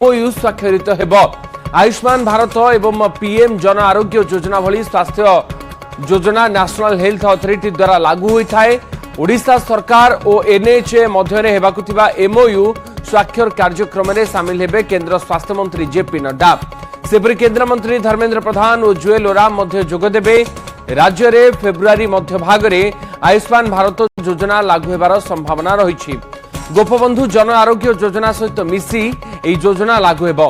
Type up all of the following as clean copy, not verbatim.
MOU स्वाक्षरित हेब। आयुष्मान भारत एवं PM Jan Arogya Yojana भली स्वास्थ्य योजना नेशनल हेल्थ अथॉरिटी द्वारा लागू होता है। ओडिशा सरकार और एनएचए मध्य हेबाकु थिबा एमओयू स्वाक्षर कार्यक्रम में सामिल हेबे केंद्र स्वास्थ्य मंत्री जेपी नड्डा। सेपरी केंद्र मंत्री धर्मेंद्र प्रधान और जुएल ओराम मध्य जोगदेबे। राज्य में फेब्रुआरी मध्य भाग में आयुष्मान भारत योजना लागू होबार संभावना रही। गोपबंधु जन आरोग्य योजना सहित मिसी एही योजना लागू हेब।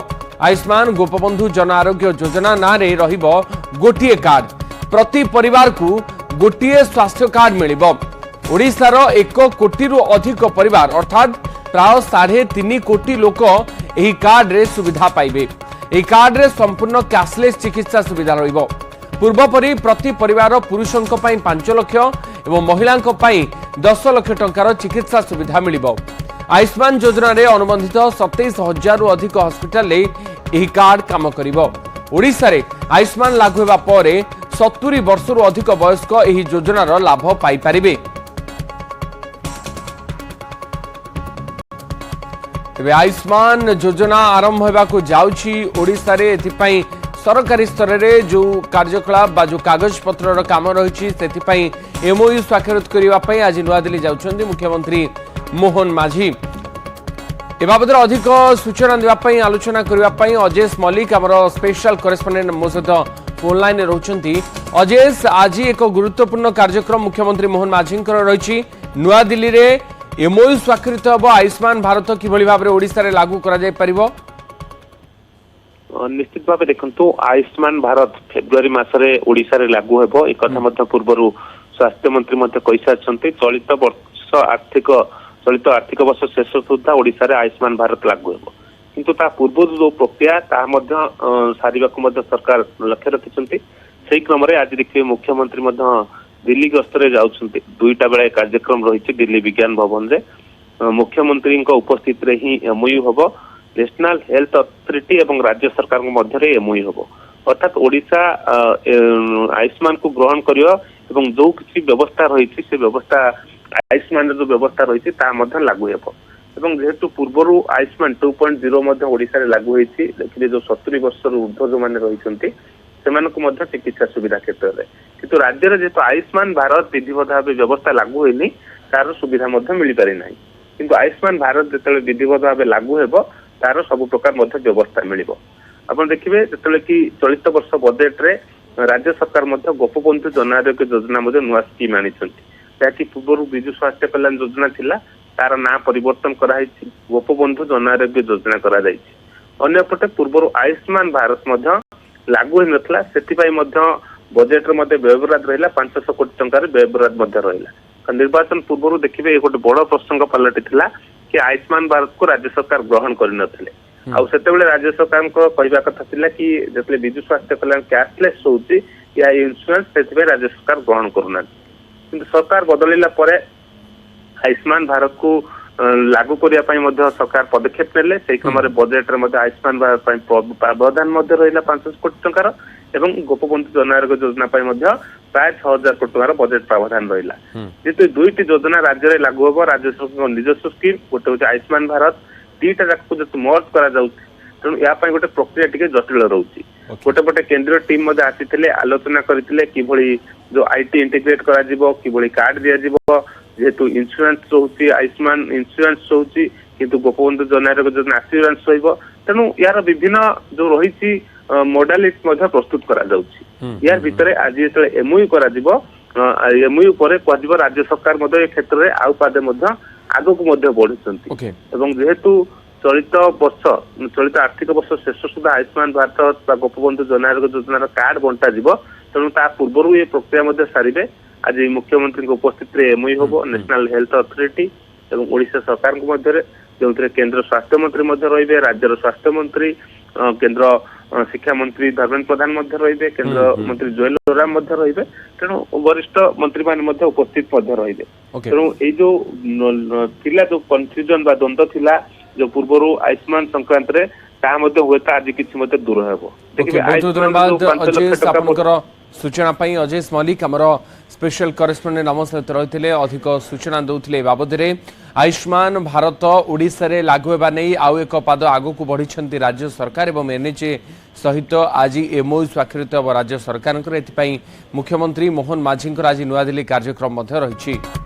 आयुष्मान गोपबंधु जन आरोग्य योजना ना रे रहिबो गोटिए कार्ड। प्रति परिवार को गोटिए स्वास्थ्य कार्ड मिलिबो। ओडिशार 1 कोटी अधिक परिवार अर्थात प्राय 3.5 कोटी लोक एही कार्ड रे सुविधा पाइबे। एही कार्ड रे संपूर्ण कैशलेस चिकित्सा सुविधा रहिबो। पूर्वपरी प्रति परिवार पुरुषों 5 लाख और महिलां 10 लाख टंकार चिकित्सा सुविधा मिलिबो। आयुष्मान योजना रे अनुबंधित 27,000 अधिक हॉस्पिटल एही कार्ड काम करिबो। ओडिशा रे आयुष्मान लागू हेबा परे 70 वर्षरू अधिक वयस्क एही योजनार लाभ पाई परिबे। तेबे आयुष्मान योजना आरंभ होबाकू जाउछि। ओडिशा रे एथिपई सरकारी स्तर में जो कार्यकलाप बा जो कागज पत्र काम रही एमओयू स्वाक्षरित करने आज नुआ दिल्ली जाउछन्ती मुख्यमंत्री मोहन माझी। ए बाबद अधिक सूचना देवाई आलोचना करने अजेश मल्लिक आमर स्पेशल करेस्पोंडेंट मो सहित फोन लाइन रहउछन्ती। अजेश, आज एक गुरुत्वपूर्ण कार्यक्रम मुख्यमंत्री मोहन माझी रही नुआ दिल्ली रे एमओयू स्वाक्षरित हम। आयुष्मान भारत किभली भाव में ओडिशा रे लागू करा जाय परिबो? निश्चित भाव देखु आयुष्मान भारत फेब्रुआरी मासरे ओडिशा रे लागू हेबो। एक कथा पूर्व स्वास्थ्य मंत्री कहि सारछन्ती। चलित आर्थिक वर्ष शेष सुधा ओडिशा रे आयुष्मान भारत लागू हेबो, किंतु ता पूर्व जो प्रक्रिया ता सारिबाकू सरकार लक्ष्य रखिछन्ती। सेही क्रम रे आज देखिए मुख्यमंत्री दिल्ली गस्तरे जाउछन्ती। 2टा बेले कार्यक्रम रही दिल्ली विज्ञान भवन रे। मुख्यमंत्री उपस्थित रे ही एमओयू हेबो। नेशनल हेल्थ अथॉरिटी एवं राज्य सरकार मध्य एमओयू हेबो। अर्थात ओडिशा आयुष्मान को ग्रहण करियो एवं जो किसी व्यवस्था रही से व्यवस्था आयुष्मान जो व्यवस्था रही लागू हेबो। एवं जेहेतु पूर्व आयुष्मान 2.0 मध्य ओडिशा रे लागू होईछि। देखिले जो 70 वर्ष ऊर्ध्व जो माने रहिसंती सेमानकु मध्य चिकित्सा सुविधा क्षेत्र में, किंतु राज्य रे जेतो आयुष्मान भारत विधिवत भाव व्यवस्था लागू होइनी तार सुविधा मध्य मिली पारि नाही। किंतु आयुष्मान भारत जेतेले विधिवत भाव लागू हेबो तार सब प्रकार मध्य व्यवस्था मिलिबो। आपण देखिबे जेतेले कि चलित वर्ष बजेट रे राज्य सरकार मध्य गोपबंधु जन आरोग्य योजना मध्य नुआ स्कीम आनिछन्ती। ताकि पूर्व विजु स्वास्थ्य कल्याण योजना थिला तार ना परिवर्तन कराइछि, गोपबंधु जन आरोग्य योजना करा जाइछि। अन्य पटे पूर्व आयुष्मान भारत मध्य लागू होई नथला, सेतिपई मध्य बजेट रे मध्य व्ययबराद रहिला 500 कोटी टंकार व्ययबराद मध्य रहिला। निर्वाचन पूर्व देखिबे एक बड़ प्रसंग पलटि थिला कि आयुष्मान भारत को राज्य सरकार ग्रहण करनथिले। आ सेतेबेले राज्य सरकार को कहबा कथा थिला कि जेतले विजु स्वास्थ्य कल्याण कैशलेस होउची या इंश्योरेंस सेतिबे राज्य सरकार ग्रहण करूना। किंतु सरकार बदलिला परे आयुष्मान भारत को लागू करिया पई मध्य सरकार पदक्षेप नेले। सेही क्रम रे बजेट रे मध्य आयुष्मान भारत पई प्रावधान मध्य रहिला 500 कोटी टंकार एवं गोपबंधु जन आरोग्य योजना पई मध्य प्राय 6,000 कोटी टंकार बजेट प्रावधान रहिला। जेतु 2टी योजना राज्य रे लागू होबो, राज्य सरकार निजस्व स्कीम गोटे होची आयुष्मान भारत, 2टा जाक जत मर्ज करा जाउछि। तेणु या पई गोटे प्रक्रिया टिके जटिल रहउछि। गोटे पटे केंद्रीय टीम मध्य आसीथिले, आलोचना करथिले किभଳି जो आईटी इंटीग्रेट करा जिवो, किभଳି कार्ड दिया जिवो। जेहेतु इंश्योरेंस होची आयुष्मान इंश्योरेंस होची किंतु गोपबंधु जन आरोग्य योजना एश्योरेंस होइबो। तेणु यार विभिन्न जो रहिछि मॉडलिटी मध्य प्रस्तुत करा जाउछि। यार भितरे आज जेतले एमओयू करा जिवो, एमओयू परे कहजिवो राज्य सरकार मध्य ए क्षेत्र रे आउ पादे मध्य आगो को मध्य बढ़िसंती। एवं जेहेतु चलित आर्थिक वर्ष शेष सुधा आयुष्मान भारत बा गोपबंधु जन आरोग्य योजनार कार्ड बंटा जिवो। तेणु ता पूर्व ये प्रक्रिया मध्य सारिबे। आज मुख्यमंत्री उपस्थित रे एमओयू होबो। नेशनल हेल्थ अथॉरिटी एवं ओडिशा सरकार को मध्य जो केंद्र स्वास्थ्य मंत्री मध्य रहिबे, राज्यर स्वास्थ्य मंत्री, केंद्र शिक्षा मंत्री धर्मेंद्र प्रधान मध्य रहिबे, केंद्र मंत्री जुएल ओराम मध्य रहिबे। तेणु वरिष्ठ मंत्री मान मध्य उपस्थित मध्य रहिबे। तेणु ए जो थिला जो कन्फ्यूजन बा द्वंद्व थिला जो पूर्व आयुष्मान संक्रांत रे ता मध्य होता आज किछि मध्य दूर हेबो। देखिबे बहुत धन्यवाद अजेश आपनकर सूचना पाई अजय मल्लिक आमर स्पेशल करेस्पोंडेंट आम सहित रही अधिक सूचना दौले बाबद आयुष्मान भारत ओडिशा रे लागू होगा नहीं आउ एक पाद आगक बढ़ी राज्य सरकार एवं एनएचए सहित आज एमओयू स्वाक्षरित राज्य सरकार मुख्यमंत्री मोहन माझी आज नुआदिल्ली कार्यक्रम रही।